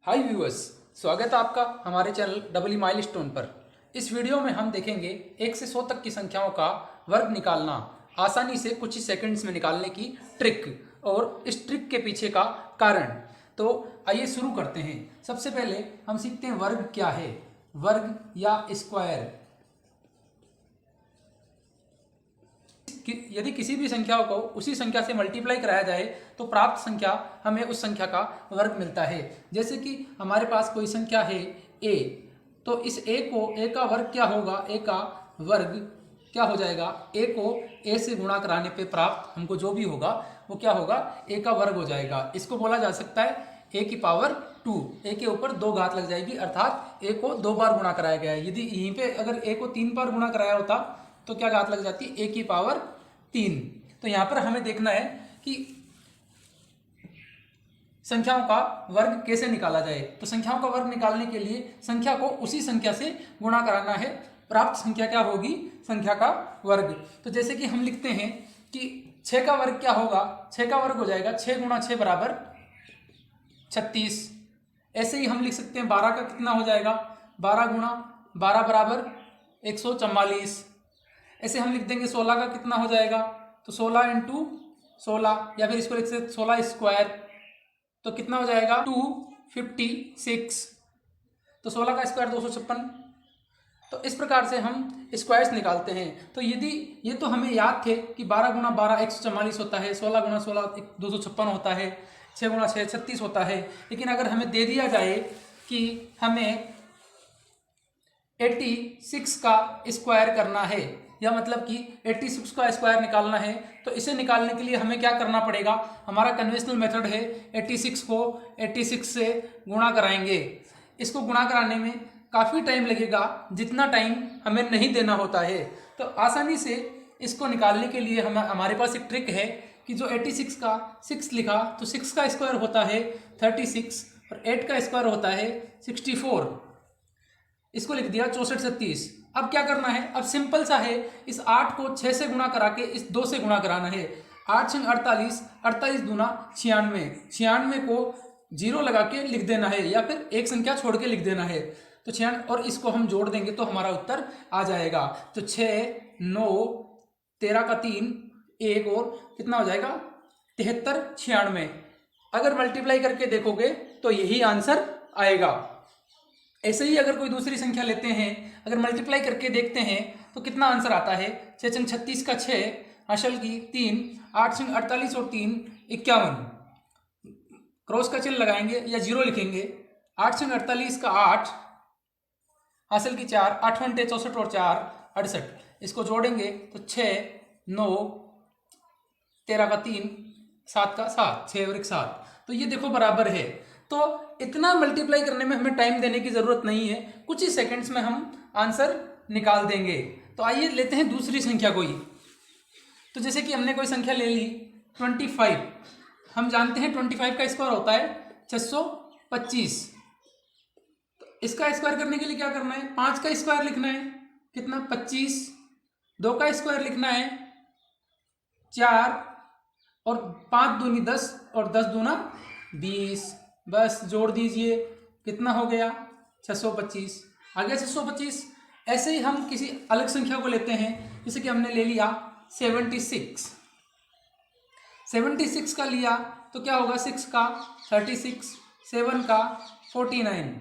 हाय viewers, स्वागत है आपका हमारे चैनल डबल माइलस्टोन पर। इस वीडियो में हम देखेंगे 1 से 100 तक की संख्याओं का वर्ग निकालना, आसानी से कुछ ही सेकंड्स में निकालने की ट्रिक और इस ट्रिक के पीछे का कारण। तो आइए शुरू करते हैं। सबसे पहले हम सीखते हैं वर्ग क्या है। वर्ग या स्क्वायर, यदि किसी भी संख्या को उसी संख्या से मल्टीप्लाई कराया जाए तो प्राप्त संख्या हमें उस संख्या का वर्ग मिलता है। जैसे कि हमारे पास कोई संख्या है a, तो इस a का वर्ग क्या होगा, a का वर्ग क्या हो जाएगा, a को a से गुणा कराने पे प्राप्त हमको जो भी होगा वो क्या होगा, a का वर्ग हो जाएगा। इसको बोला जा सकता है a की पावर 2, a के ऊपर 2 घात लग जाएगी, अर्थात a को 2 बार गुणा कराया गया है। यदि यहीं पे अगर a को 3 बार गुणा कराया होता तो क्या घात लग जाती, a की पावर 3। तो यहाँ पर हमें देखना है कि संख्याओं का वर्ग कैसे निकाला जाए। तो संख्याओं का वर्ग निकालने के लिए संख्या को उसी संख्या से गुणा कराना है। प्राप्त संख्या क्या होगी, संख्या का वर्ग। तो जैसे कि हम लिखते हैं कि 6 का वर्ग क्या होगा, 6 का वर्ग हो जाएगा 6 गुणा 6 बराबर 36। ऐसे ही हम लिख सकते हैं 12 का कितना हो जाएगा, 12 गुणा 12 बराबर 144। ऐसे हम लिख देंगे 16 का कितना हो जाएगा, तो 16 इंटू 16, या फिर इसको लिख सकते 16 स्क्वायर, तो कितना हो जाएगा 256। तो 16 का स्क्वायर 256। तो इस प्रकार से हम स्क्वायर्स निकालते हैं। तो यदि ये तो हमें याद थे कि 12 गुणा 12 144 होता है, 16 गुणा 16 256 होता है, 6 गुणा 6 36 होता है। लेकिन अगर हमें दे दिया जाए कि हमें 86 का स्क्वायर करना है, या मतलब कि 86 का स्क्वायर निकालना है, तो इसे निकालने के लिए हमें क्या करना पड़ेगा, हमारा कन्वेंशनल मेथड है 86 को 86 से गुणा कराएंगे। इसको गुणा कराने में काफ़ी टाइम लगेगा, जितना टाइम हमें नहीं देना होता है। तो आसानी से इसको निकालने के लिए हमारे पास एक ट्रिक है कि जो 86 का 6 लिखा, तो 6 का स्क्वायर होता है 36 और 8 का स्क्वायर होता है 64। इसको लिख दिया 64 37। अब क्या करना है, अब सिंपल सा है, इस 8 को 6 से गुणा करा के इस 2 से गुणा कराना है। 8 छंग 48, 48 दूना 96, 96 को 0 लगा के लिख देना है, या फिर एक संख्या छोड़ के लिख देना है। तो 96 और इसको हम जोड़ देंगे तो हमारा उत्तर आ जाएगा। तो 6 9 13 का 3 1 और कितना हो जाएगा 73 96। अगर मल्टीप्लाई करके देखोगे तो यही आंसर आएगा। ऐसे ही अगर कोई दूसरी संख्या लेते हैं, अगर मल्टीप्लाई करके देखते हैं तो कितना आंसर आता है, 6 छंग 36 का 6, अशल की 3, 8 छंग 48 और 3 51। क्रॉस का चिन्ह लगाएंगे या 0 लिखेंगे। 8 छंग 48 का 8, हासिल की 4, 8 घंटे 64 और 4 68। इसको जोड़ेंगे तो 6 9 13 का 3 7 का 7, 6 और 1 7। तो ये देखो बराबर है। तो इतना मल्टीप्लाई करने में हमें टाइम देने की ज़रूरत नहीं है, कुछ ही सेकंड्स में हम आंसर निकाल देंगे। तो आइए लेते हैं दूसरी संख्या कोई। तो जैसे कि हमने कोई संख्या ले ली 25। हम जानते हैं 25 का स्क्वायर होता है 625। तो इसका स्क्वायर करने के लिए क्या करना है, 5 का स्क्वायर लिखना है, कितना 25, 2 का स्क्वायर लिखना है 4, और 5 दूनी 10 और 10 दूना 20। बस जोड़ दीजिए, कितना हो गया 625। आ गया 625। ऐसे ही हम किसी अलग संख्या को लेते हैं, जैसे कि हमने ले लिया 76। 76 का लिया तो क्या होगा, 6 का 36, 7 का 49।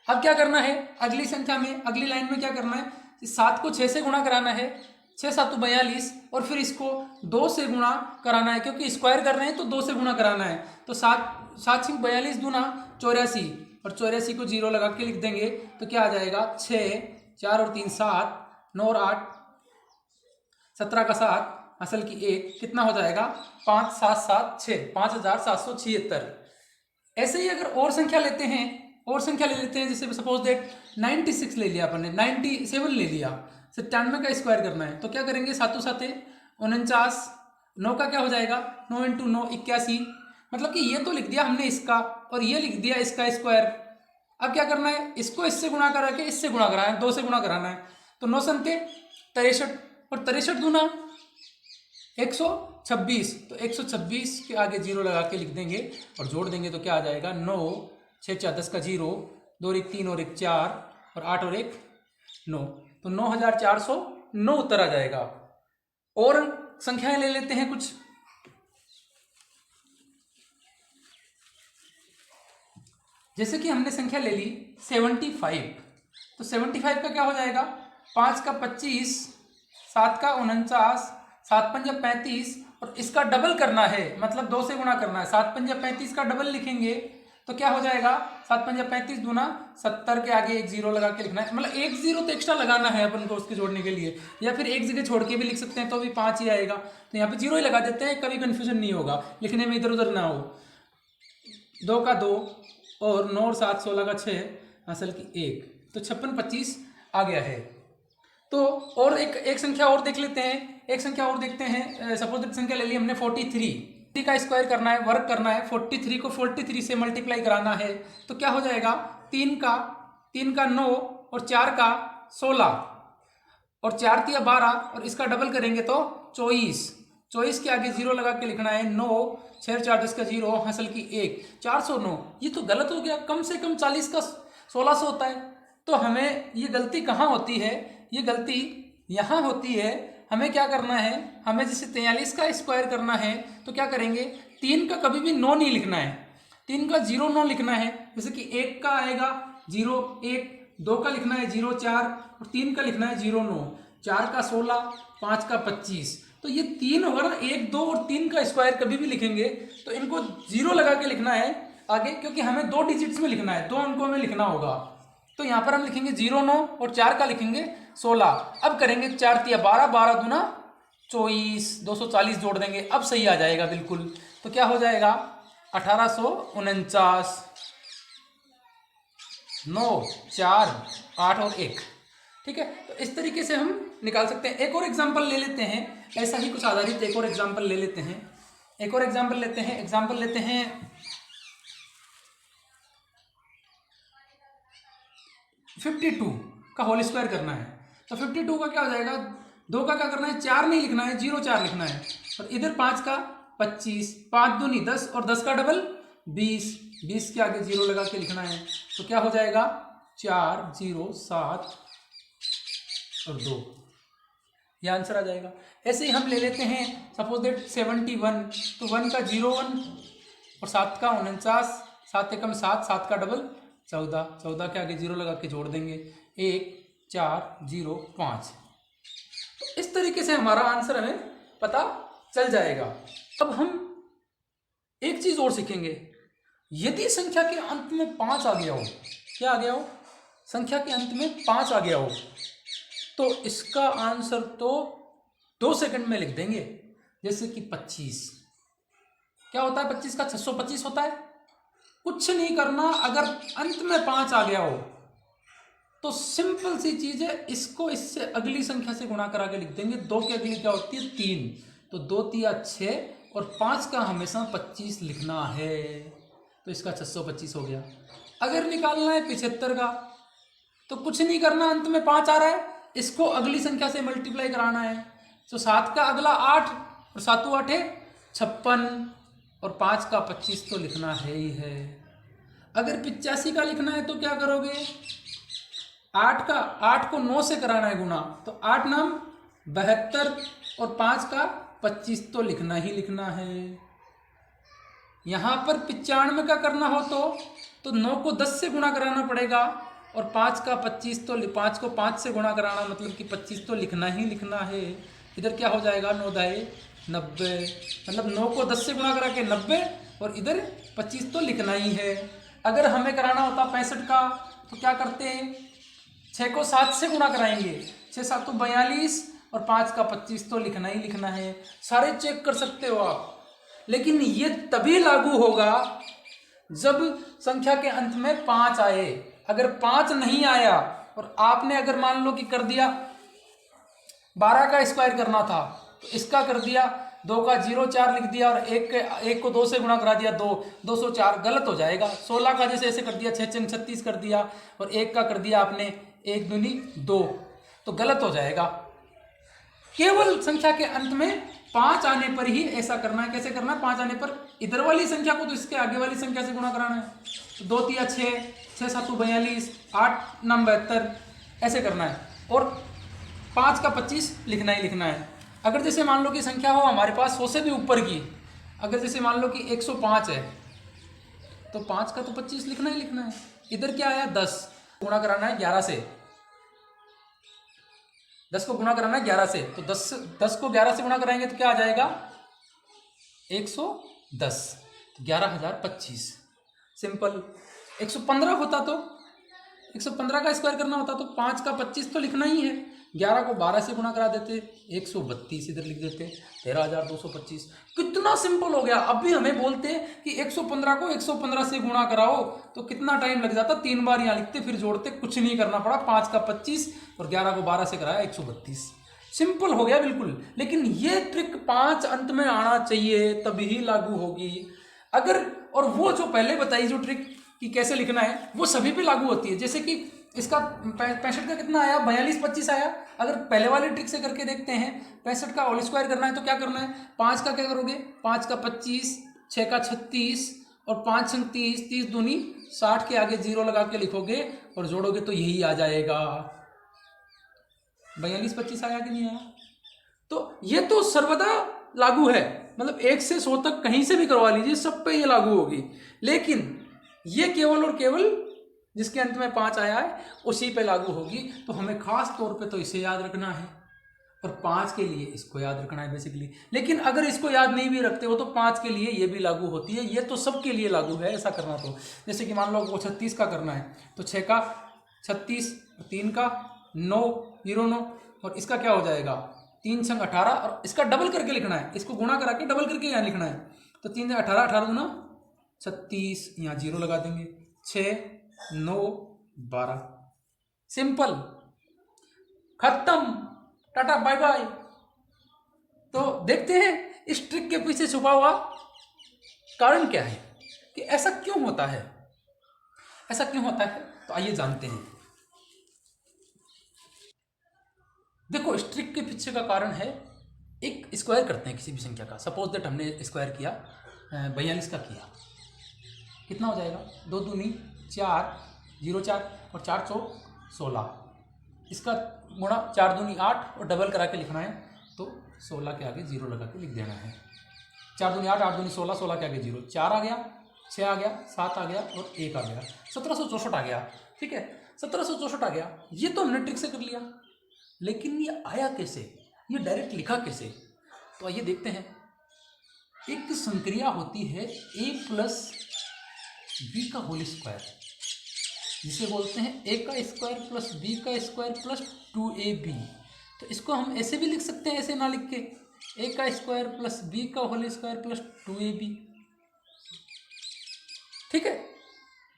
अब क्या करना है, अगली संख्या में अगली लाइन में क्या करना है, 7 को 6 से गुणा कराना है, 6 7 42, और फिर इसको 2 से गुणा कराना है, क्योंकि स्क्वायर कर रहे हैं तो 2 से गुणा कराना है। तो 7 7 42 दूना 84, और 84 को 0 लगा के लिख देंगे तो क्या आ जाएगा 6 4 और 3 7, 9 और 8 17 का 7, असल की 1, कितना हो जाएगा 5 7 7 6, 5776। ऐसे ही अगर और संख्या लेते हैं, और संख्या ले लेते हैं, जैसे सपोज दैट 96 ले लिया अपन ने, 97 ले लिया, 97 का स्क्वायर करना है, तो क्या करेंगे 7 7 49, 9 का क्या हो जाएगा 9 इंटू 9 81। मतलब कि ये तो लिख दिया हमने इसका, और ये लिख दिया इसका स्क्वायर। अब क्या करना है, इसको इससे गुणा करा के इससे गुणा कराना है, 2 से गुणा कराना है। तो 9 संख्या 63, और 63 दूना 126। तो 126 के आगे 0 लगा के लिख देंगे और जोड़ देंगे तो क्या आ जाएगा 9 6 4 10 का 0, 2 और 1 3 और 1 4 और 8 और 1 9, तो 9409 उत्तर आ जाएगा। और संख्याएं ले लेते हैं कुछ। जैसे कि हमने संख्या ले ली 75, तो 75 का क्या हो जाएगा, 5 का 25, 7 का 49, 7 पंजा 35 और इसका डबल करना है, मतलब 2 से गुणा करना है। 7 पंजा 35 का डबल लिखेंगे तो क्या हो जाएगा, 7 पंजा 35 दूना 70 के आगे एक जीरो लगा के लिखना है, मतलब एक जीरो तो एक्स्ट्रा लगाना है अपन को उसके जोड़ने के लिए, या फिर एक जगह छोड़ के भी लिख सकते हैं तो भी 5 ही आएगा। तो यहाँ पे जीरो ही लगा देते हैं, कभी कंफ्यूजन नहीं होगा, लिखने में इधर उधर ना हो। 2 का 2 और 9 और 7 16 का 6 असल की 1, तो 56 25 आ गया है। तो और एक संख्या और देख लेते हैं, एक संख्या और देखते हैं। सपोज संख्या ले ली हमने 43 का स्क्वायर करना है, वर्क करना है। 43 को 43 से मल्टीप्लाई कराना है तो क्या हो जाएगा, 3 का 9 और 4 का 16 और 4 तिया 12 और इसका डबल करेंगे तो 24 के आगे जीरो लगा के लिखना है। 9 6 4 10 का 0 हासिल की 1, 409। ये तो गलत हो गया, कम से कम 40 का 1600 होता है। तो हमें ये गलती कहाँ होती है, ये गलती यहाँ होती है। हमें क्या करना है, हमें जैसे 43 का स्क्वायर करना है तो क्या करेंगे, 3 का कभी भी 9 नहीं लिखना है, 3 का 0 9 लिखना है। जैसे कि 1 का आएगा 0 1, 2 का लिखना है 0 4 और 3 का लिखना है 0 9, 4 का 16, 5 का 25। तो ये 3 होगा ना, 1 2 और 3 का स्क्वायर कभी भी लिखेंगे तो इनको 0 लगा के लिखना है आगे, क्योंकि हमें 2 डिजिट्स में लिखना है, 2 अंकों में लिखना होगा। तो यहाँ पर हम लिखेंगे 0 9 और 4 का लिखेंगे 16। अब करेंगे 4 तिया 12, 12 दूना 24, 240 जोड़ देंगे, अब सही आ जाएगा बिल्कुल। तो क्या हो जाएगा, 1849, 9 4 8 और 1। ठीक है, तो इस तरीके से हम निकाल सकते हैं। एक और एग्जाम्पल ले लेते हैं, ऐसा ही कुछ आधारित एक और एग्जाम्पल ले लेते हैं। एक और एग्जाम्पल लेते हैं 52 का होल स्क्वायर करना है। तो 52 का क्या हो जाएगा, 2 का क्या करना है, 4 नहीं लिखना है, 0 4 लिखना है। और इधर 5 का 25, 5 दूनी 10 और 10 का डबल 20, 20 के आगे 0 लगा के लिखना है। तो क्या हो जाएगा, 4 0 7 और 2, यह आंसर आ जाएगा। ऐसे ही हम ले लेते हैं सपोज दैट 71, तो 1 का 0 1 और 7 का 49, 7 एकम 7, 7 का डबल 14, 14 के आगे 0 लगा के जोड़ देंगे, 1 4 0 5। तो इस तरीके से हमारा आंसर हमें पता चल जाएगा। अब हम एक चीज और सीखेंगे, यदि संख्या के अंत में 5 आ गया हो, क्या आ गया हो, संख्या के अंत में 5 आ गया हो, तो इसका आंसर तो 2 सेकंड में लिख देंगे। जैसे कि 25 क्या होता है, 25 का 625 होता है। कुछ नहीं करना, अगर अंत में 5 आ गया हो तो सिंपल सी चीज है, इसको इससे अगली संख्या से गुणा करा के लिख देंगे। 2 के अगली क्या होती है, 3, तो 2 तिया 6 और 5 का हमेशा 25 लिखना है, तो इसका 625 हो गया। अगर निकालना है 75 का, तो कुछ नहीं करना, अंत में 5 आ रहा है, इसको अगली संख्या से मल्टीप्लाई कराना है। तो 7 का अगला 8 और 7 8 56 और 5 का 25 तो लिखना है ही है। अगर 85 का लिखना है तो क्या करोगे, 8 को 9 से कराना है गुना, तो 8 नाम 72 और 5 का 25 तो लिखना ही लिखना है। यहाँ पर 95 का करना हो तो 9 को 10 से गुणा कराना पड़ेगा और 5 का 25 तो 5 को 5 से गुणा कराना, मतलब कि 25 तो लिखना ही लिखना है। इधर क्या हो जाएगा, 9 दाए 90, मतलब 9 को 10 से गुणा करा के 90 और इधर 25 तो लिखना ही है। अगर हमें कराना होता 65 का तो क्या करते हैं, 6 को 7 से गुणा कराएंगे, 6 7 तो 42 और 5 का 25 तो लिखना ही लिखना है। सारे चेक कर सकते हो आप, लेकिन ये तभी लागू होगा जब संख्या के अंत में 5 आए। अगर 5 नहीं आया और आपने अगर मान लो कि कर दिया 12 का स्क्वायर करना था तो इसका कर दिया, 2 का 0 4 लिख दिया और 1 को 2 से गुणा करा दिया, 204, गलत हो जाएगा। 16 का जैसे ऐसे कर दिया, 6 6 36 कर दिया और 1 का कर दिया आपने 1 दूनी 2, तो गलत हो जाएगा। केवल संख्या के अंत में 5 आने पर ही ऐसा करना है। कैसे करना है? 5 आने पर इधर वाली संख्या को तो इसके आगे वाली संख्या से गुणा कराना है। तो 2 तिया 6, 6 7 42, 8 9 72, ऐसे करना है। और 5 का 25 लिखना ही लिखना है। अगर जैसे मान लो कि संख्या हो हमारे पास 100 से भी ऊपर की, अगर जैसे मान लो कि 105 है तो 5 का तो 25 लिखना ही लिखना है। इधर क्या आया? 10 गुणा कराना है 11 से, 10 को गुणा कराना है 11 से। तो 10 को 11 से गुणा कराएंगे तो क्या आ जाएगा? 110, 11,025। सिंपल। 115 होता तो 115 का स्क्वायर करना होता तो 5 का 25 तो लिखना ही है। 11 को 12 से गुणा करा देते, 132 इधर लिख देते, 13,225। कितना सिंपल हो गया। अब भी हमें बोलते कि 115 को 115 से गुणा कराओ तो कितना टाइम लग जाता? 3 बार यहाँ लिखते फिर जोड़ते, कुछ नहीं करना पड़ा। 5 का 25 और 11 को 12 से कराया 132। सिंपल हो गया बिल्कुल। लेकिन ये ट्रिक 5 अंत में आना चाहिए तभी ही लागू होगी। अगर और वो जो पहले बताई जो ट्रिक कि कैसे लिखना है वो सभी पे लागू होती है। जैसे कि इसका 65 का कितना आया? 42 25 आया। अगर पहले वाली ट्रिक से करके देखते हैं, 65 का होल स्क्वायर करना है तो क्या करना है? 5 का क्या करोगे? 5 का 25, 6 का 36 और 5 छंग 30, 30 दूनी 60 के आगे 0 लगा के लिखोगे और जोड़ोगे तो यही आ जाएगा। 42 25 आया कि नहीं आया? तो ये तो सर्वदा लागू है। मतलब 1 से 100 तक कहीं से भी करवा लीजिए, सब पे ये लागू होगी। लेकिन ये केवल और केवल जिसके अंत में 5 आया है उसी पे लागू होगी। तो हमें खास तौर पे तो इसे याद रखना है और 5 के लिए इसको याद रखना है बेसिकली। लेकिन अगर इसको याद नहीं भी रखते हो तो 5 के लिए ये भी लागू होती है। ये तो सबके लिए लागू है ऐसा करना। तो जैसे कि मान लो वो 36 का करना है तो 6 का 36, 3 का 9, 0 9 और इसका क्या हो जाएगा? 3 छंग 18 और इसका डबल करके लिखना है। इसको गुणा करा के डबल करके यहाँ लिखना है। तो 3 18, 18 गुना 36, यहाँ 0 लगा देंगे। 6 9 12, सिंपल, खत्म, टाटा बाय बाय। तो देखते हैं इस ट्रिक के पीछे छुपा हुआ कारण क्या है कि ऐसा क्यों होता है। ऐसा क्यों होता है तो आइए जानते हैं। देखो इस ट्रिक के पीछे का कारण है, एक स्क्वायर करते हैं किसी भी संख्या का। सपोज दैट हमने स्क्वायर किया 42 का किया, कितना हो जाएगा? 2 दूनी 4, 0 4 और 4 चौक 16। इसका गुणा 4 दूनी 8 और डबल करा के लिखना है तो 16 के आगे 0 लगा के लिख देना है। 4 दूनी 8, 8 दूनी 16, 16 के आगे 0, 4 आ गया, 6 आ गया, 7 आ गया और 1 आ गया, 1764 आ गया। ठीक है, 1764 आ गया। ये तो हमने ट्रिक से कर लिया। लेकिन ये आया कैसे? ये डायरेक्ट लिखा कैसे? तो आइए देखते हैं। एक संक्रिया होती है a प्लस बी का होल स्क्वायर, जिसे बोलते हैं a का स्क्वायर प्लस b का स्क्वायर प्लस 2ab। तो इसको हम ऐसे भी लिख सकते हैं, ऐसे ना लिख के, a का स्क्वायर प्लस b का होल स्क्वायर प्लस 2ab। ठीक है,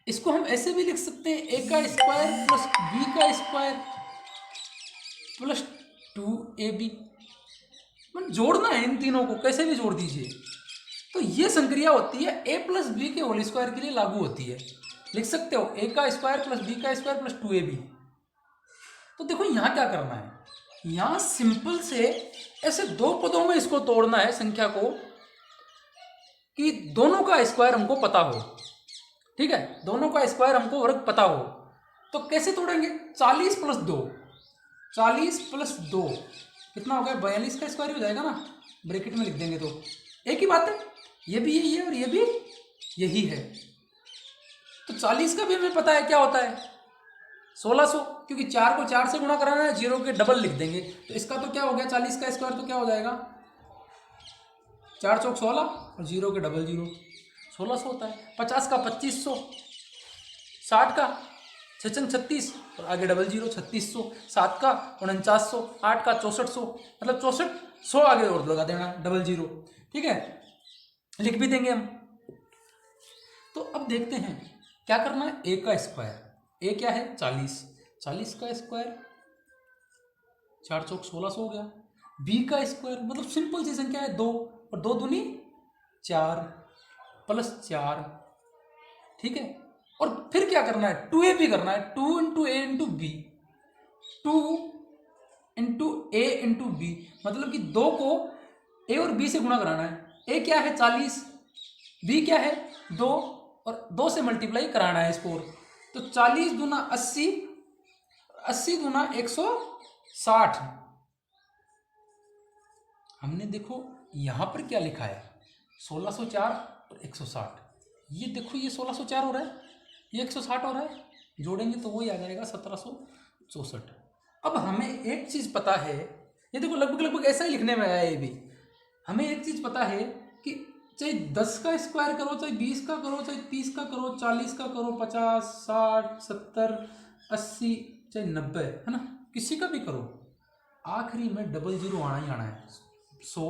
इसको हम ऐसे भी लिख सकते हैं, a का स्क्वायर प्लस b का स्क्वायर प्लस 2ab। जोड़ना है इन तीनों को, कैसे भी जोड़ दीजिए। तो ये संक्रिया होती है a प्लस बी के होल स्क्वायर के लिए लागू होती है। लिख सकते हो a का स्क्वायर प्लस b का स्क्वायर प्लस 2ab। तो देखो यहाँ क्या करना है, यहाँ सिंपल से ऐसे 2 पदों में इसको तोड़ना है संख्या को कि दोनों का स्क्वायर हमको पता हो। ठीक है, दोनों का स्क्वायर हमको वर्ग पता हो। तो कैसे तोड़ेंगे? 40 प्लस 2, 40 प्लस 2 कितना हो गया? 42 का स्क्वायर हो जाएगा ना। ब्रैकेट में लिख देंगे तो एक ही बात है, ये भी यही है और ये भी यही है। तो 40 का भी हमें पता है क्या होता है, 1600, क्योंकि 4 को 4 से गुणा कराना है, 0 के डबल लिख देंगे। तो इसका तो क्या हो गया? 40 का स्क्वायर तो क्या हो जाएगा? 4 चौक 16 और 0 के डबल 0, 1600 होता है। 50 का 2500, 60 का 6 36 और आगे डबल 0 3600, 7 का 4900, 8 का 6400, मतलब 6400 आगे और लगा देना डबल 0। ठीक है, लिख भी देंगे हम। तो अब देखते हैं क्या करना है। a का स्क्वायर, a क्या है? 40, 40 का स्क्वायर 4 चौक 1600 हो गया। b का स्क्वायर मतलब सिंपल सी संख्या है 2 और 2 दूनी 4 प्लस 4। ठीक है, और फिर क्या करना है? 2ab करना है, 2 into a into B, 2 into a into B, मतलब कि 2 को ए और बी से गुणा कराना है। ए क्या है 40, बी क्या है 2, और 2 से मल्टीप्लाई कराना है इसको। तो 40 दूना 80, 80 दूना 160। हमने देखो यहां पर क्या लिखा है 1604 और 160। ये देखो ये 1604 हो रहा है, ये 160 हो रहा है, जोड़ेंगे तो वही आ जाएगा 1764। अब हमें एक चीज पता है, ये देखो लगभग लगभग ऐसा ही लिखने में आया है ये भी। हमें एक चीज पता है कि चाहे 10 का स्क्वायर करो, चाहे 20 का करो, चाहे 30 का करो, 40 का करो, 50, 60, 70, 80, चाहे 90, है ना, किसी का भी करो, आखिरी में डबल जीरो आना ही आना है। 100,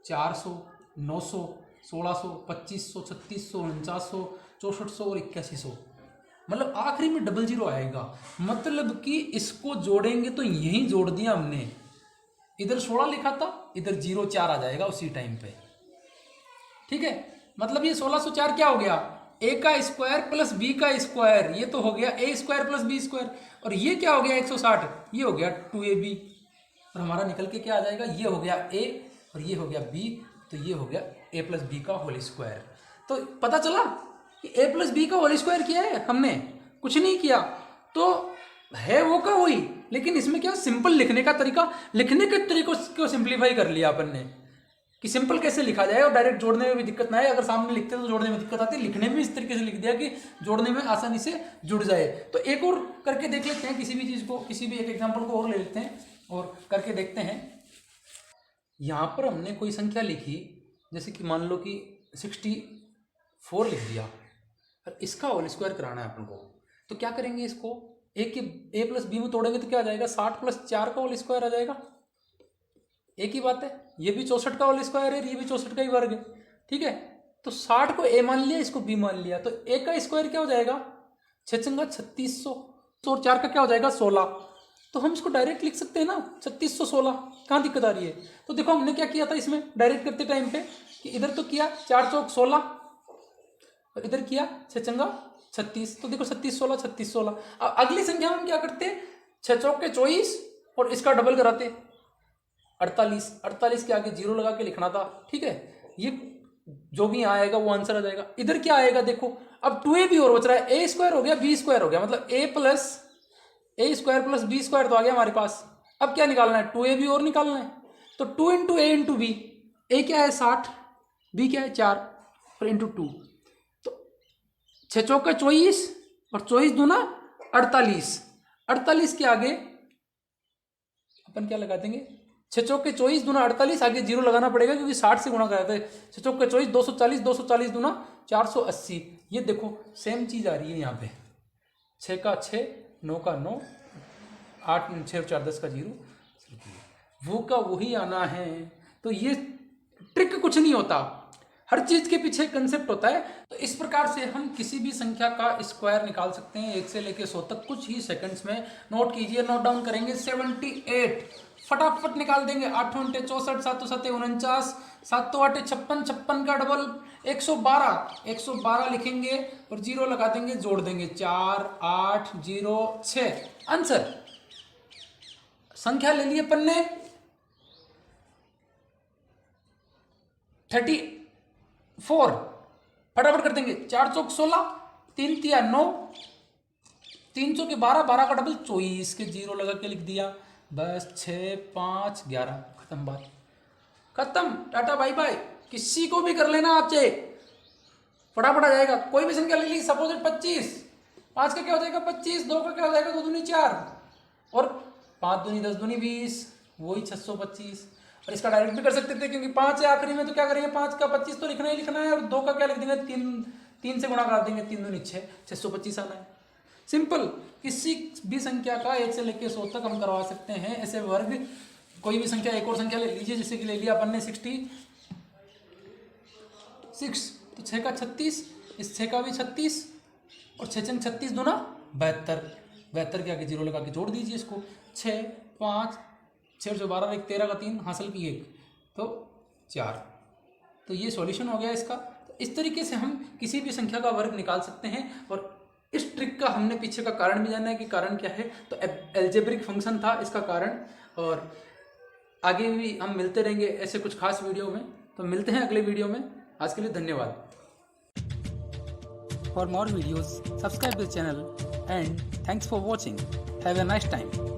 400, 900, 1600, 2500, 3600, 4900, 6400 और 8100, मतलब आखिरी में डबल जीरो आएगा। मतलब कि इसको जोड़ेंगे तो यही जोड़ दिया हमने, इधर 16 लिखा था, इधर 04 आ जाएगा उसी टाइम पे। ठीक है, मतलब ये 1604 क्या हो गया, ए का स्क्वायर प्लस बी का स्क्वायर, ये तो हो गया ए स्क्वायर प्लस बी स्क्वायर, और ये क्या हो गया 160, ये हो गया 2ab, और हमारा निकल के क्या आ जाएगा, ये हो गया ए और ये हो गया बी, तो ये हो गया ए प्लस बी का होल स्क्वायर। तो पता चला कि ए प्लस बी का होल स्क्वायर किया है हमने, कुछ नहीं किया, तो है वो का वही, लेकिन इसमें क्या सिंपल लिखने का तरीका, लिखने के तरीकों को सिंप्लीफाई कर लिया अपन ने कि सिंपल कैसे लिखा जाए और डायरेक्ट जोड़ने में भी दिक्कत ना आए। अगर सामने लिखते तो जोड़ने में दिक्कत आती, लिखने में इस तरीके से लिख दिया कि जोड़ने में आसानी से जुड़ जाए। तो एक और करके देख लेते हैं, किसी भी चीज़ को, किसी भी एक एग्जाम्पल को और ले लेते हैं और करके देखते हैं। यहाँ पर हमने कोई संख्या लिखी, जैसे कि मान लो कि 64 लिख दिया, और इसका होल स्क्वायर कराना है अपन को, तो क्या करेंगे, इसको ए प्लस बी में तोड़ेंगे तो क्या आ जाएगा, 60 प्लस 4 का होल स्क्वायर आ जाएगा। एक ही बात है, ये भी 64 का होल स्क्वायर है, ये भी 64 का ही वर्ग है। ठीक है, तो 60 को ए मान लिया, इसको बी मान लिया, तो ए का स्क्वायर क्या हो जाएगा 6 चंगा 3600, और 4 का क्या हो जाएगा 16। तो हम इसको डायरेक्ट लिख सकते हैं ना 3616, कहाँ दिक्कत आ रही है। तो देखो हमने क्या किया था इसमें डायरेक्ट करते टाइम पे, कि इधर तो किया 4 चौक 16 और इधर किया 6 चंगा 36, तो देखो 36 16 36 16। अब अगली संख्या में हम क्या करते, 6 चौक के 24 और इसका डबल कराते 48, 48 के आगे जीरो लगा के लिखना था। ठीक है, ये जो भी आएगा वो आंसर आ जाएगा। इधर क्या आएगा देखो, अब 2ab और बच रहा है, ए स्क्वायर हो गया बी स्क्वायर हो गया, मतलब ए स्क्वायर प्लस बी स्क्वायर तो आ गया हमारे पास। अब क्या निकालना है, 2ab और निकालना है, तो 2 इंटू ए इंटू बी, ए क्या है 60, बी क्या है 4 और इंटू 2, तो 6 चौका 24 और 24 दूना 48, 48 के आगे अपन क्या लगा देंगे, 6 चौके 24 दूना 48, आगे जीरो लगाना पड़ेगा क्योंकि 60 से गुणा कराते हैं। 6 चौके 24 240, 240 दूना 480। ये देखो सेम चीज आ रही है यहाँ पे, 6 का 6, 9 का 9, 8 6 4 10 का 0, वो का वही आना है। तो ये ट्रिक कुछ नहीं होता, हर चीज के पीछे कंसेप्ट होता है। तो इस प्रकार से हम किसी भी संख्या का स्क्वायर निकाल सकते हैं 1 से लेकर 100 तक कुछ ही सेकंड्स में। नोट कीजिए, नोट डाउन करेंगे। 78 फटाफट निकाल देंगे, 8 × 64, 7 × 7 49, 7 × 8 56, 56 का डबल 112, 112 लिखेंगे और जीरो लगा देंगे, जोड़ देंगे 4 8 0 6। आंसर संख्या ले लिए अपन ने 34, फटाफट कर देंगे, 4 चौक 16, 3 तिया 9, 3 चौके 12, 12 का डबल 24 के जीरो लगा के लिख दिया, बस 6 5 11, खत्म बात, खत्म, टाटा बाय बाय। किसी को भी कर लेना आप चाहे, फटाफट आ जाएगा। कोई भी संख्या ले ली, सपोज 25, 5 का क्या हो जाएगा 25, 2 का क्या हो जाएगा 2 दूनी 4 और 5 दूनी 10 दूनी 20, वही 625। और इसका डायरेक्ट भी कर सकते थे क्योंकि 5 है आखिरी में, तो क्या करेंगे 5 का 25 तो लिखना ही लिखना है, और 2 का क्या लिख देंगे 3 से गुणा करा देंगे, 3 दूनी 6, 625 आना है। सिंपल, किसी भी संख्या का 1 से लेकर 100 तक हम करवा सकते हैं ऐसे वर्ग। कोई भी संख्या, एक और संख्या ले लीजिए, जैसे कि ले लिया अपन ने 66, तो 6 का 36, इस 6 का भी 36 और 6 चंग 36 दूना 72, 72 के आगे जीरो लगा के जोड़ दीजिए इसको, 6 5 6 से 12 1 13 का 3 हासिल की 1 तो 4। तो ये सॉल्यूशन हो गया इसका। तो इस तरीके से हम किसी भी संख्या का वर्ग निकाल सकते हैं। और इस ट्रिक का हमने पीछे का कारण भी जाना है कि कारण क्या है, तो एल्जेब्रिक फंक्शन था इसका कारण। और आगे भी हम मिलते रहेंगे ऐसे कुछ खास वीडियो में। तो मिलते हैं अगले वीडियो में। आज के लिए धन्यवाद। For more videos, subscribe the channel and thanks for watching. Have a nice time.